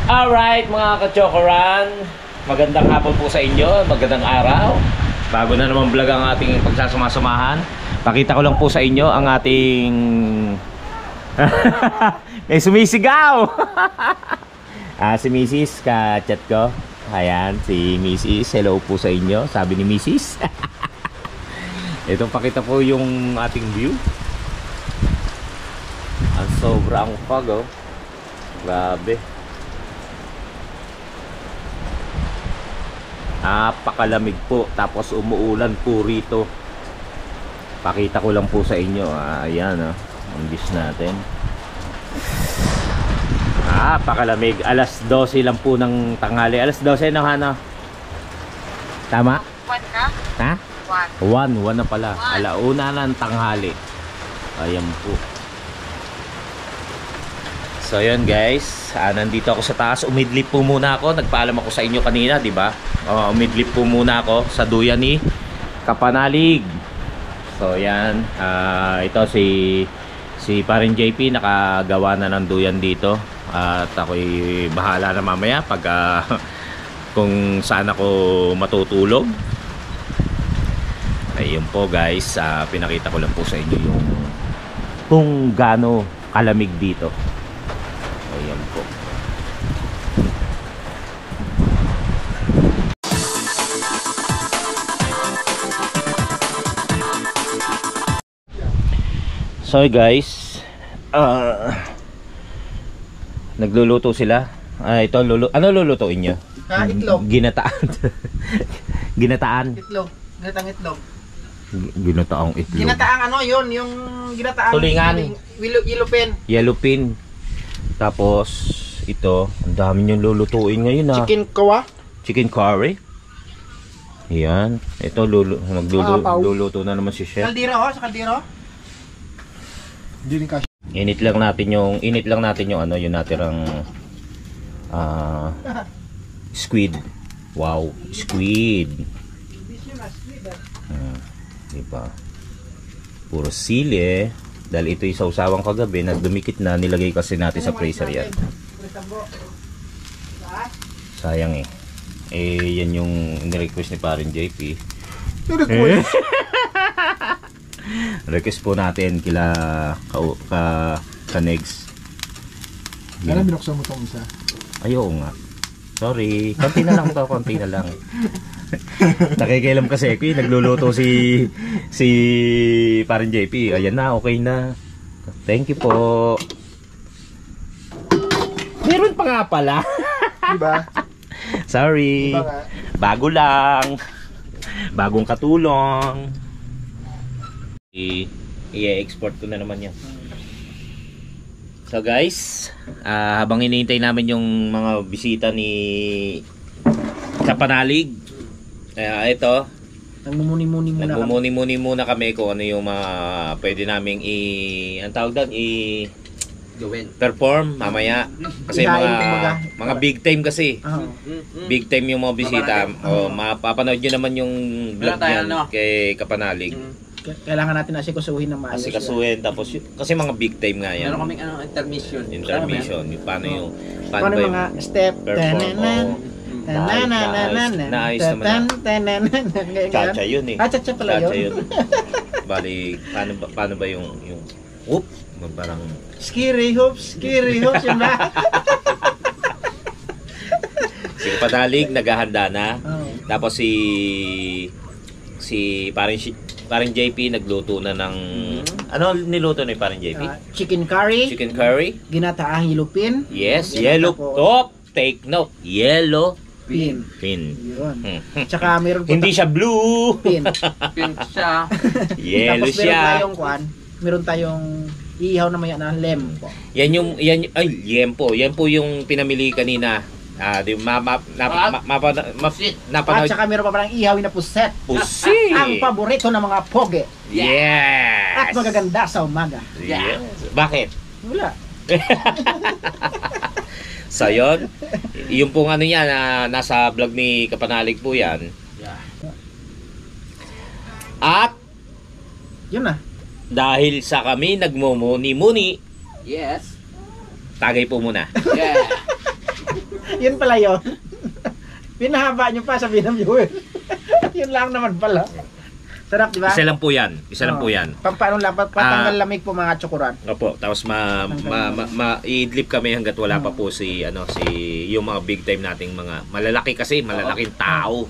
Alright mga ka-chokoran, magandang hapon po sa inyo, magandang araw. Bago na naman vlog ang ating pagsasama-samahan, pakita ko lang po sa inyo ang ating may sumisigaw. Si Mrs. ka-chat ko. Ayan, si Mrs. Hello po sa inyo, sabi ni Mrs. Ito, pakita po yung ating view. Ang sobrang fog, oh. Grabe. Napakalamig po, tapos umuulan po rito. Pakita ko lang po sa inyo. Ayan, ang views natin. Napakalamig. Alas 12 lang po ng tanghali. Alas 12 na, Hana? Tama? 1 na? Ha? 1 na pala. Alauna ng tanghali. Ayan po. So yun guys, nandito ako sa taas. Umidlip po muna ako. Nagpaalam ako sa inyo kanina, di ba? Umidlip po muna ako sa duyan ni Kapanalig. So yan, ito si Parin JP nakagawa na ng duyan dito. At ako'y bahala na mamaya pag kung saan ako matutulog. Ayun po guys, pinakita ko lang po sa inyo yung kung gaano kalamig dito. Ayan po. So guys, nagluluto sila. Ito ano lulutuin nyo? Itlog. Ginataan. Ginataan. Itlog. Ginataang itlog. Ginataang itlog. Ginataang ano yun, yung ginataang tulingan. Yellow pin. Yellow pin. Tapos ito, ang dami niyong lulutuin ngayon na. Chicken kawa. Chicken curry. Yan. Ito magluluto na naman si chef. Kaldero, sa kaldero. Init lang natin yung ano, yung natirang squid. Wow, squid. Diba? Puro sili. Dahil ito yung sausawang kagabi, nagdumikit na, nilagay kasi natin sa freezer yan. Sayang eh. Yan yung nirequest ni Parin JP. Request po natin kila ka-negs. Alam, binuksan mo itong isa. Ayaw nga. Sorry. Konti na lang to, konti na lang. Nakikialam kasi ako, nagluluto si Parin JP. Ayan na, okay na. Thank you po. Meron pa nga pala. Diba? Sorry. Diba nga? Bago lang. Bagong katulong. I-export ko na naman yan. So guys, habang hinihintay namin yung mga bisita ni Kapanalig, ito, nagmumuni-muni muna kami kung ano yung mga pwede naming ang tawag doon, perform mamaya. Kasi mga big time kasi. Big time yung mga bisita. Mapapanood nyo naman yung vlog yan kay Kapanalig. Kailangan natin asikasuhin ng maayos. Asikasuhin, tapos kasi mga big time nga yan. Meron kaming intermission. Yung paano ba yung mga step perform. Naayos naman na. Chacha yun eh. Chacha pala yun. Bali, paano ba yung whoop? Parang Scary hoops yun ba? si Kapanalig naghahanda na. Tapos si Parin JP nagluto na ng ano niluto ni Parin JP? Chicken curry. Ginataang yellow pin. Yes, yellow top. Take note. Yellow pin. Yun. Tsaka meron po hindi siya blue. Pin siya. Yellow tapos siya. Meron tayong ihaw na maya na lempo. Yan lempo. Yan po yung pinamili kanina. Napanood. Tsaka meron pa palang ihaw na puset. Pusit. Ang paborito ng mga poge. Yes. At magaganda sa umaga. Yes. Bakit? Wala. So yun, yung pong ano yan, nasa vlog ni Kapanalig po yan. At yun na. Dahil sa kami nagmumuni-muni. Yes. Tagay po muna. Yeah. Yun pala yun. Pinahaba nyo pa, sabi ng viewer. Yun lang naman pala. Sarap, di ba? Isa lang po yan. Isa lang po yan. Paano lang, patanggal lamig po mga tsukuran. Opo, tapos i-idlip kami hanggat wala pa po si yung mga big time nating mga malalaki kasi, malalaking tao.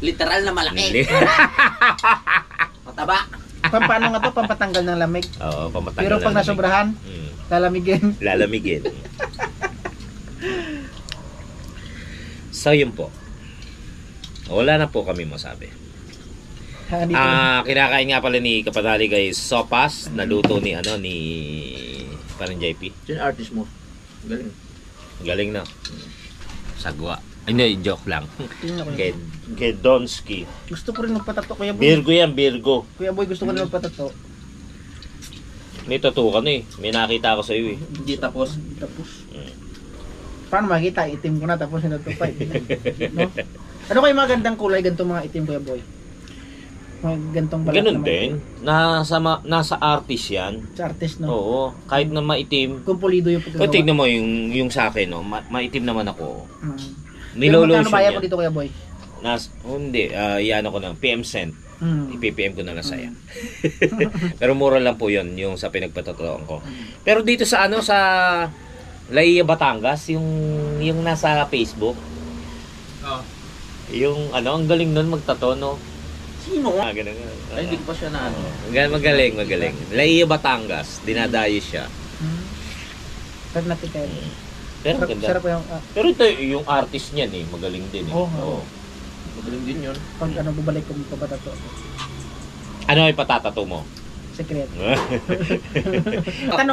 Literal na malaki. Mataba. Paano nga to? Pampatanggal ng lamig. Oo, pamatanggal. Pero pag ng lamig. nasobrahan, lalamigin. Lalamigin. So yun po. Wala na po kami masabi. Kinakain nga pala ni Kapanali guys, sopas na luto ni parang JP. Yung artist mo. Galing. Galing na. Sagwa. Hindi, joke lang. Tingnan ko Kay yun. Donsky. Gusto ko rin magpatato, Kuya Boy. Virgo yan, Virgo. Kuya Boy, gusto ko rin magpatato. May tattoo ka na eh. May nakita ako sa iyo eh. Hindi tapos. Tapos, paano makita? Itim ko na, tapos sinatupay. No? Ano kayo magandang kulay, gantong mga itim, Kuya Boy? Mga gantong balat Ganun na din. Nasa artist yan. sa artist, no? Oo. Kahit na maitim. Kung pulido yung O pagkagawa. tignan mo yung sa akin, no? Maitim naman ako. Pero Nilolotion magkano bayad ko yan. dito, Kuya Boy? Hindi, iano ko ng PM cent. Mm. I-PPM ko na lang saya. Pero mura lang po yun, yung sa pinagpatatuan ko. Pero dito sa sa Laia Batangas, yung nasa Facebook. Oh. Yung ang galing nun magtato, no? Sino? Ganun. Ay, hindi ko pa siya na ano. Magaling. Laia Batangas, dinadayo siya. Sarap natin kayo. Pero Sarap, ganda. sarap yung, Pero ito, yung artist niyan eh, magaling din eh. Oo. Magaling din yun. pag bubalik ko magpapatato. Ano ay patatato mo? Secret.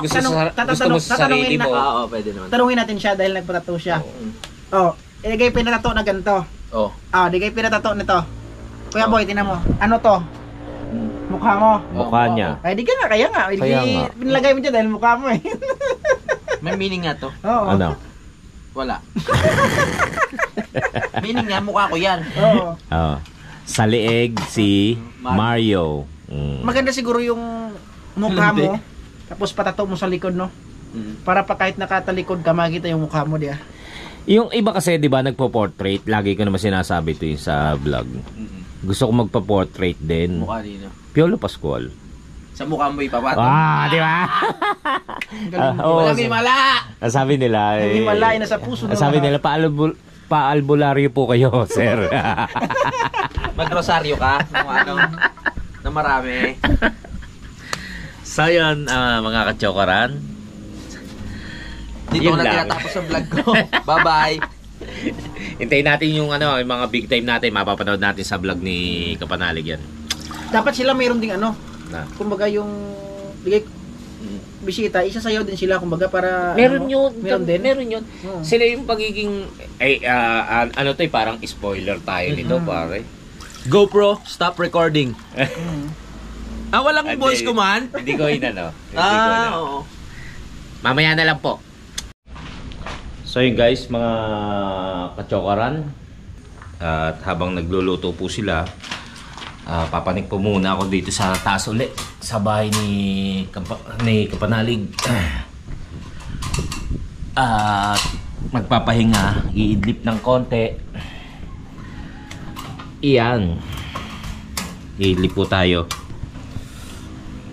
Gusto mo sa sarili mo. Oo, pwede naman. Tanungin natin siya dahil nagpatato siya. Oo. Ilagay pinatato na ganito. Oh. Ilagay pinatato nito. Kuya Boy, tinan mo. Ano to? Mukha mo. Mukha niya. Ay, di ka nga, kaya nga. Kaya nga. Pinalagay mo dyan dahil mukha mo eh. May meaning nga to. Oo. Ano? Wala. Meaning nga, mukha ko yan. Oo. Sa leeg si Mario. Maganda siguro yung mukha mo. Tapos patato mo sa likod, no? Para pa kahit nakatalikod ka, makita yung mukha mo diya. Yung iba kasi, di ba, nagpo-portrait. Lagi ko naman sinasabi ito yung sa vlog. Gusto ko magpa-portrait din. Mukha nino. Piolo Pascual. Sa mukha mo ipapato. Di ba? Wala mimala! Sabi nila, Hindi malay na sa puso. sabi nila, paalbularyo po kayo, sir. Magrosaryo ka. Kung ano. Na marami. So yun, mga kachokaran. Dito Yun ko na lang. tinatapos ang vlog ko. Bye-bye. Hintayin natin yung yung mga big time natin, mapapanood natin sa vlog ni Kapanalig yan. Dapat sila mayroon ding ano. Na. Kumbaga yung bigay bisita, isasayaw din sila kumbaga para Meron ano, yun. Meron din. yun. Oo. Sila yung pagiging, parang spoiler tayo nito, pare. GoPro, stop recording. Walang Hindi. voice command? Hindi ko inano. Hindi ko ano. Oo. Mamaya na lang po. So yun guys, mga kachokaran. At habang nagluluto po sila, papanik po muna ako dito sa taas ulit. Sa bahay ni Kapanalig. At magpapahinga, iidlip ng konti. Iyan. Iidlip po tayo.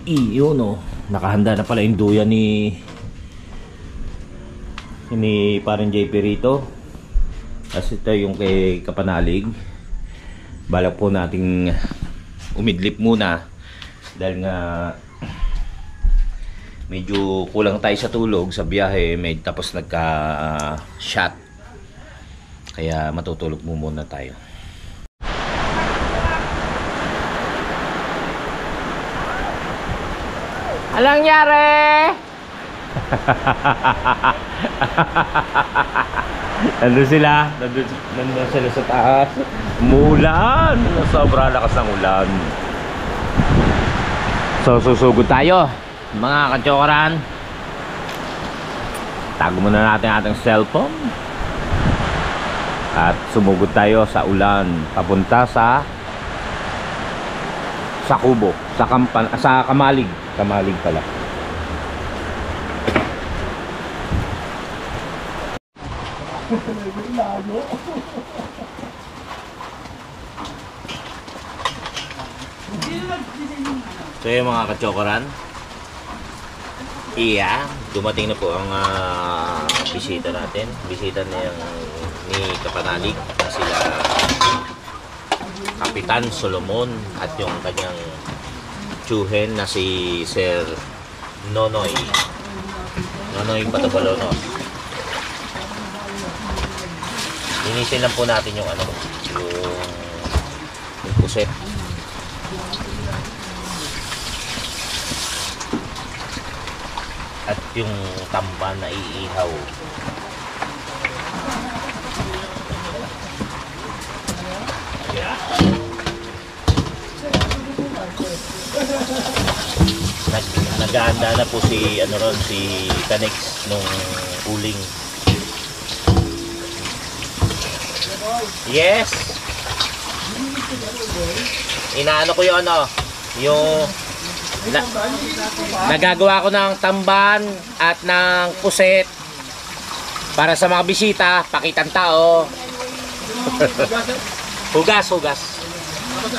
Iyon o. Nakahanda na pala yung duyan ni parang JP rito. Kasi ito yung kay Kapanalig. Balak po nating umidlip muna dahil nga medyo kulang tayo sa tulog sa biyahe, tapos nagka-shot. Kaya matutulog muna tayo. Anong nangyari? Nandun sila sa taas. Umulan. Sobrang lakas ng ulan. So susugod tayo, mga kachokaran. Tago muna natin ating cellphone. At sumugod tayo sa ulan papunta sa Kubo, sa Kamalig. Kamalig pala. So yung mga kachokoran, iya, dumating na po ang bisita natin. Bisita ni Kapanalig, sila Kapitan Solomon at yung kanyang tsuhen na si Sir Nonoy. Nonoy Patabalono. Linisin lang po natin yung yung puset. At yung tamban na iihaw. Nag-aanda na po si si Kanex nung uling. Yes. Inaano ko yung nagagawa ko ng tamban at ng puset para sa mga bisita, pakitang tao. Hugas.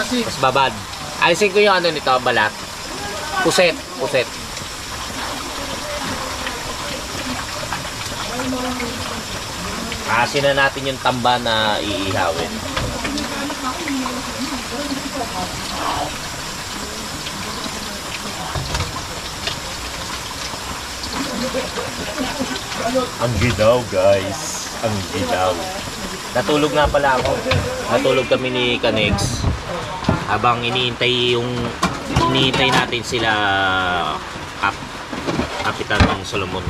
Mas babad. Alisin ko yung nito, balat. Puset. Asin na natin yung tamba na iihawin. Ang ginaw, guys. Ang ginaw. Natulog nga pala ako. Natulog kami ni Kanex. Habang iniintay natin sila Kapitan Solomon.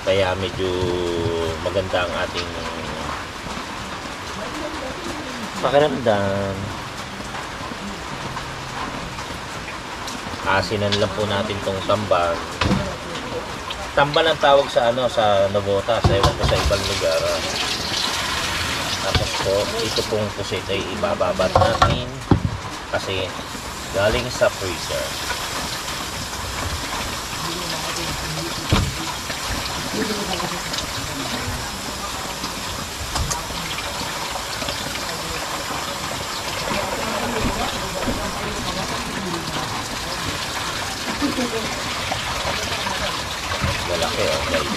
Kaya medyo maganda ang ating pakiramdam. Asinan lang po natin tong tamban. Tamban ang tawag sa sa Navota, sa ewan ko sa ibang lugar. Tapos po, ito pong pusit ay ibababat natin kasi galing sa freezer. Malaki guys.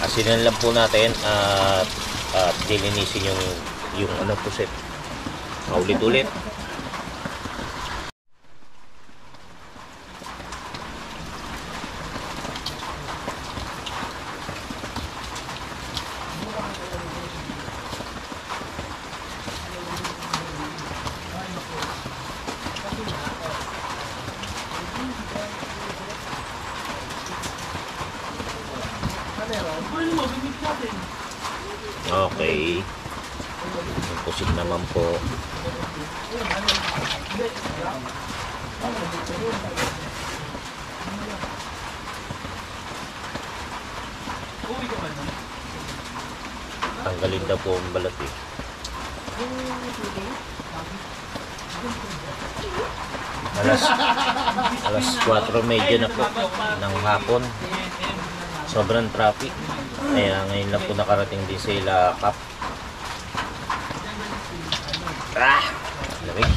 Asinan lang po natin at dilinisin yung pusit. Ulit-ulit. Okay. Yung pusit naman po. Tanggalin daw po ang balat eh. Alas 4:30 na po ng hapon. Sobrang traffic. Kaya ngayon lang po nakarating din sila Kap. Lamig.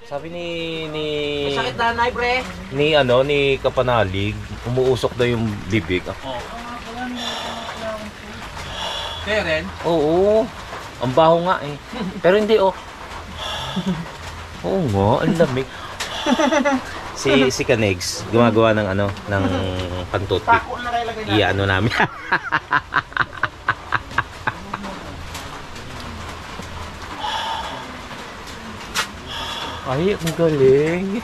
Sabi ni Sakit na, pre. ni Kapanalig, umuusok daw yung bibig. Keren? Oo. Ang baho nga eh. Pero hindi oh. Oo nga, ang lamig. Si Kanegs, gumagawa ng ng pantutpik. Pako na kailagay natin. Iya namin. Ay, ang galing.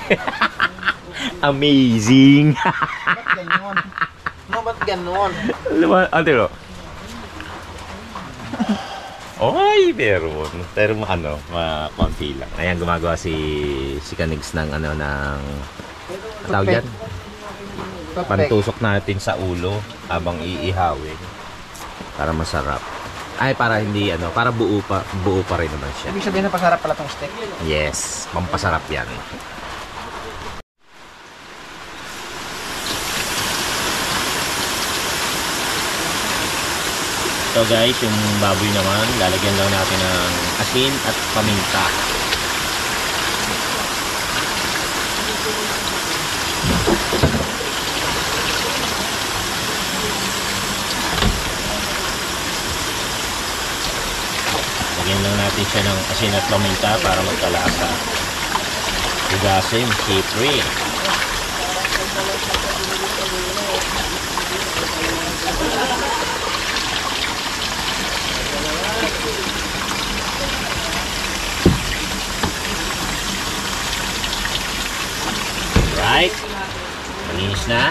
Amazing. Ba't ganon? No, ba't ganon? Ano? Oy, meron. Pero konti lang. Ayan, gumagawa si Kanigs ng ng tawag yan. Pantusok natin sa ulo habang iihawin para masarap. Ay, para hindi para buo pa rin naman siya. Ibig sabihin na pasarap pala tong steak. Yes, pampasarap yan. So guys, yung baboy naman, lalagyan lang natin ng asin at paminta. Lagyan lang natin siya ng asin at paminta para magkalasa. Hugasin, siyempre. Right? Malinis na.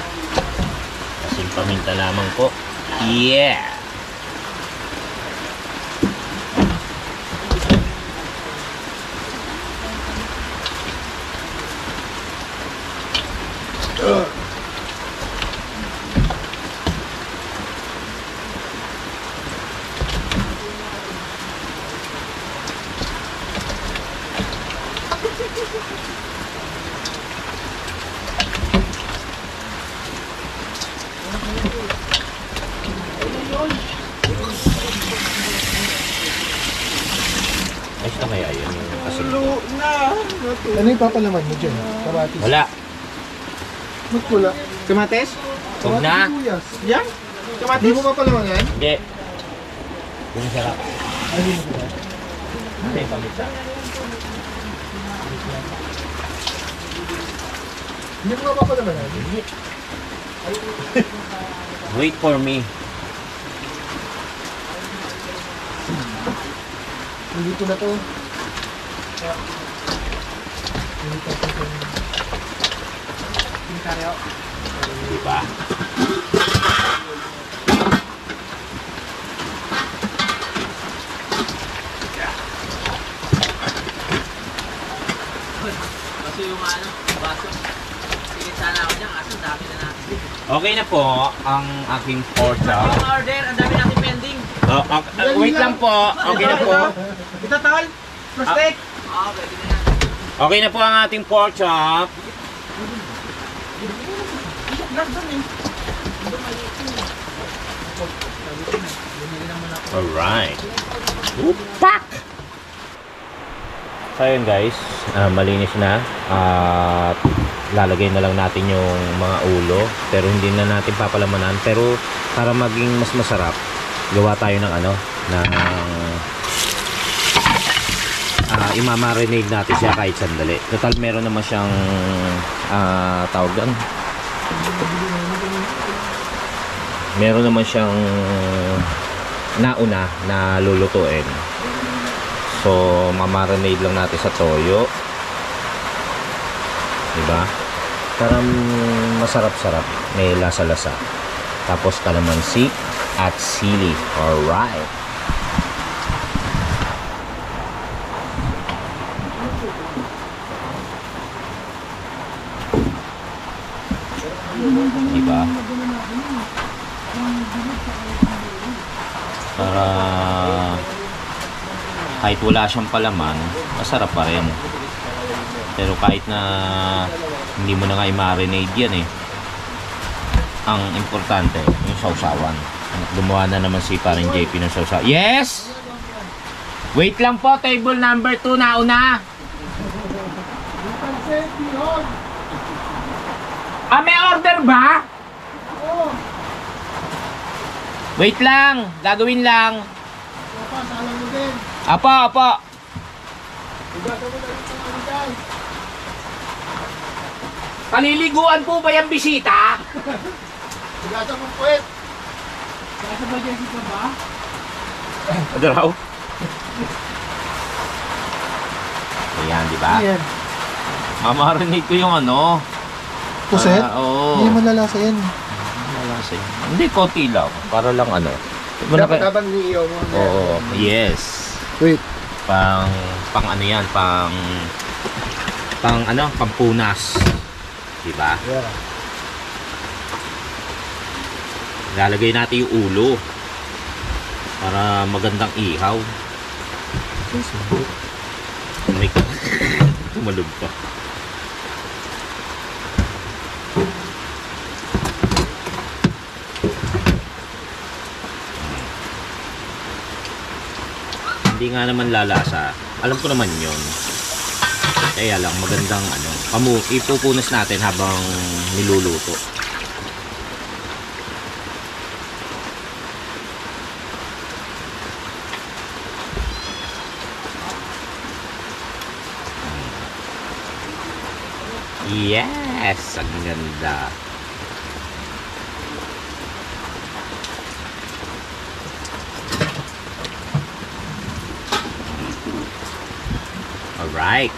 Asin paminta lamang po. Yeah! Ayos na kaya yun yung asin. Ano yung papalaman mo dyan? Kamatis. Wala. Ba't wala? Kamates? Huwag na. Sibuyas. Yan? Hindi Kamatis? mo papalaman yan? Hindi. Yung sarap. Ay, hindi mo ba? Hindi, paminta. Hindi mo papalaman yan? Wait for me. Nandito na to. Pinkaryo. Diba? Kasi yung baso. Sige sana ako dyan, kaso dami na natin. Okay na po ang aking pork chop. Yung order, ang dami natin pending. Wait lang po. Okay na po. Ito tol? Pro steak? Oo, pwede na yan. Okay na po ang ating pork chop. Alright. Upak! So yun guys, malinis na. At lalagay na lang natin yung mga ulo. Pero hindi na natin papalamanan. Pero para maging mas masarap, gawa tayo ng imamarinate natin siya kahit sandali. Total meron naman siyang tawag doon. Meron naman siyang nauna na lulutuin. So mamarinate lang natin sa toyo. Diba? Para masarap-sarap, may lasa-lasa. Tapos kalamansi at sili. Alright. Diba? Para kahit wala siyang palaman, masarap pa rin. Pero kahit na hindi mo na nga i-marinate yan eh, ang importante yung sausawan. Gumawa na naman si parang JP ng sausawan. Yes! Wait lang po, table number 2 na una. Ah, may order ba? Wait lang, gagawin lang. Apa. Paliliguan po ba yung bisita? Gasa mo puwet. Kasa ba dyan ka ba? Ano raw? Ayan, di ba? Ayan. Mamarinig ko yung ano. Puset? Oo. Hindi malalasa yan. Malasa yun. Hindi, konti lang. Para lang ano. Dapat habang niiyaw mo. Oo, yes. Wait. Pang ano yan, pang ano, pampunas. Diba? Yeah. Lalagay natin yung ulo para magandang ihaw. May tumalog pa. Hindi nga naman lalasa. Alam ko naman yun. Kaya lang magandang ano, ipupunas natin habang niluluto. Yes! Ang ganda. Alright.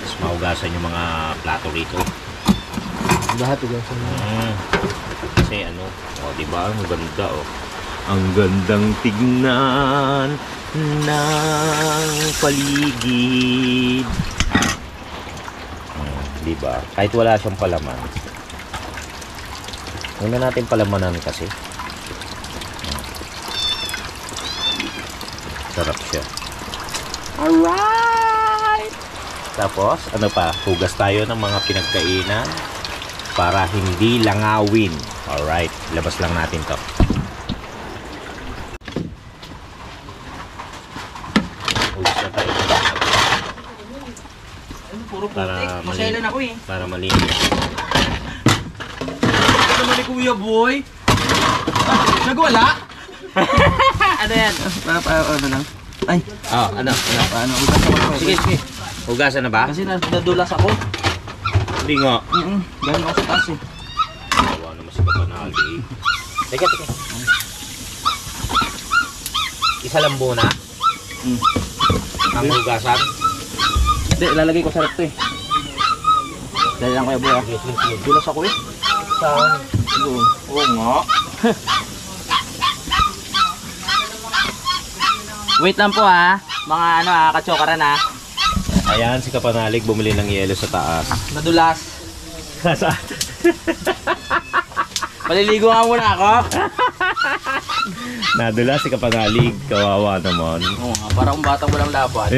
Tapos maugasan yung mga plato rito. Lahat ugasan mo. Kasi ano, diba? Ang ganda Ang gandang tignan ng paligid. Diba? Kahit wala siyang palaman. Una natin palamanan kasi. Sarap siya. Alright! Tapos, ano pa? Hugas tayo ng mga pinagkainan para hindi langawin. Alright, labas lang natin to. Hugas na tayo. Puro Para putik. Masailan ako eh. Para malinis. Ano naman ni Kuya Boy? Nagwala? Ano yan? Ano lang? Ay, Ano? paano? Ugas ako. Sige. Hugasan na ba? Kasi nadulas ako. Hindi nga. Galing ako sa taas eh. Kawa naman si Kapanali. Teka. Isa lang muna. Ang hugasan. Hindi, ilalagay ko sa rep to eh. Dali lang Kuya Boy ah. Dulas ako eh. Saan? Oo nga. Wait lang po ha. Mga ano ha, katsokaran ha. Ayan, si Kapanalig bumili ng yelo sa taas. Nadulas. Saan? Maliligo nga muna ako. Nadula si Kapanalig. Kawawa naman. Oo nga, parang batang walang laban.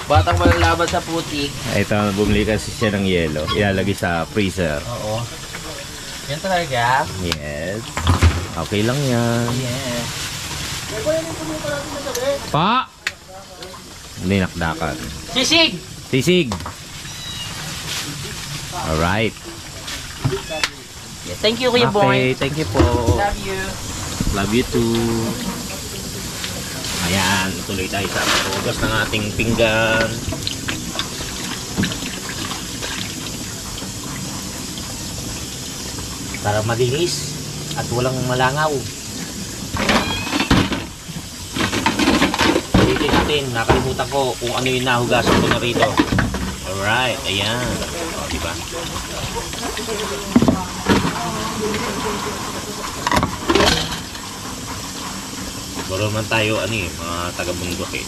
Batang walang laban sa putik. Ito, bumili kasi siya ng yelo. Ilalagay sa freezer. Oo. Yan talaga. Yes. Okay lang yan. Yeah. Pa! Hindi nakdakan. Sisig! Sisig! Alright. Yeah, thank you Kuya Boy. Okay, thank you po. Love you. Love you too. Ayan, tuloy tayo sa paghugas ng ating pinggan. Para malinis at walang malangaw. Ulitin natin, nakalimutan ko kung ano yung nahugasan ko na rito. Alright, ayan. O, diba? Baro man tayo, ano eh, mga taga-bundok eh.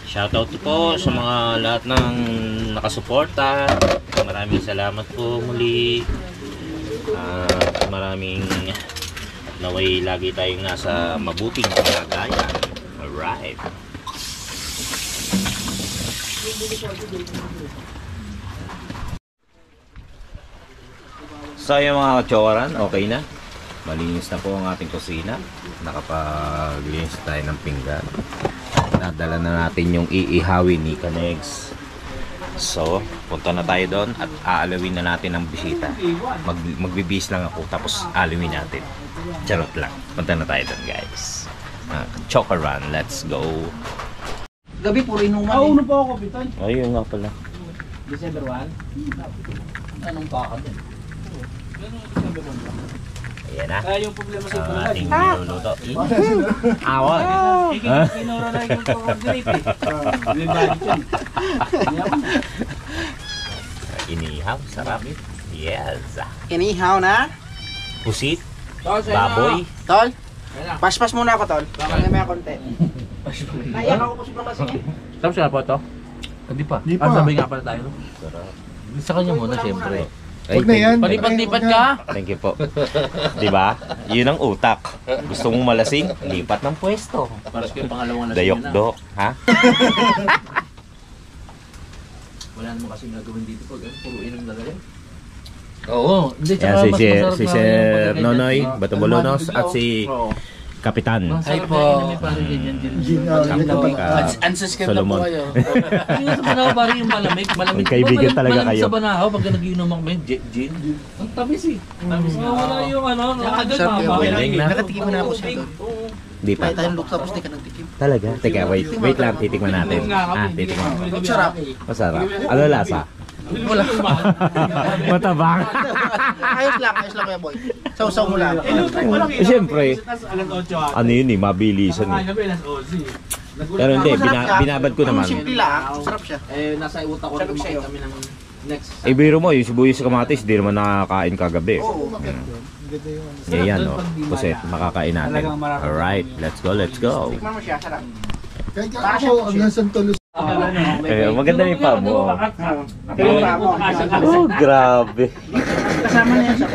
Shoutout po sa mga lahat ng nakasuporta. Maraming salamat po muli. Maraming naway lagi tayong nasa mabuting kalagayan. Alright. So yung mga kachoran, okay na. Malinis na po ang ating kusina. Nakapaglinis tayo ng pinggan. Nadala na natin yung iihawin ni Kanegs. So, punta na tayo doon at aalawin na natin ang bisita. Magbibis lang ako tapos aalawin natin. Charot lang. Punta na tayo doon, guys. Chokaran, let's go. Gabi puro inuman. Ano pa ako, Kapitan? Ayun nga pala. December 1. Anong baka din? Ayan na. Kaya yung problema sa Ang ating niluluto. Awa. Kinura na yung grape eh. May balik yun. Inihaw, sarap. Yes. Inihaw na. Pusit, baboy. Tol, paspas muna ako, Tol. Baka may konti. Naiyak ako po sa pamasin. Tapos nga po ito? Hindi pa. Hindi pa. Sabay nga pala tayo. No? Sarap. Sa kanya muna siyempre. Huwag na yan. Palipat-lipat ka. Thank you po. Diba? Yun ang utak. Gusto mong malasing, lipat ng pwesto. Para sa yung pangalawang lasing Dayok-dok, ha? Wala naman kasi gagawin dito pag puro inom na lang. Oo. Hindi, Yan tsaka si mas si, masarap si na Sir yung pagkakailan. Nonoy Batubolonos at si Kapitan. Ay po. Gin, Unsubscribe na po kayo. Yung sa Banahaw parang yung malamig. Magkaibigan talaga kayo. Sa Banahaw pag nagiinom ako may gin. Ang tamis eh. Wala yung ano. Galing na. Nakatikim mo na ako siya doon. Di pa. Tayo tayong luksa, tapos di ka nagtikim. Talaga? Teka, wait lang. Titikman natin. Titikman. Sarap. Masarap. Ano lasa? Wala. Matabang. Ayos lang Kuya Boy. Sausaw mo lang. Siyempre, ano yun eh, mabilisan eh. Pero hindi, binabad ko naman. Simple lang, sarap siya. Eh, nasa utak ko na kumakit kami ng next. Eh, biro mo, yung sibuyas sa kamatis, di naman nakakain kagabi. Oo. Yan, no? Kasi makakain natin. Alright, let's go. Tikman mo siya, sarap. Kahit ako, hanggang Santolos. Maganda yung pamo. Kasama Oh, grabe. na yan sa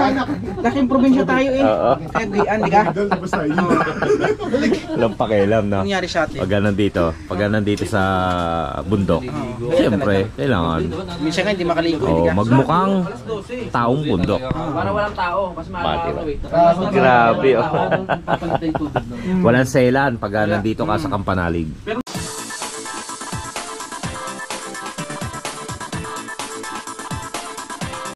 laking probinsya tayo eh. Oo. Agrian, di ka? Tapos tayo. Walang pakialam, no? Nangyari sa atin. Pag nandito sa bundok, siyempre, kailangan Minsan nga hindi makaligo, di ka? magmukhang taong bundok. Para walang tao. Kasi Diba? makakaraw eh. Grabe, oh. Papalit na yung tubig. No? Walang selan pag nandito ka sa Kampanalig.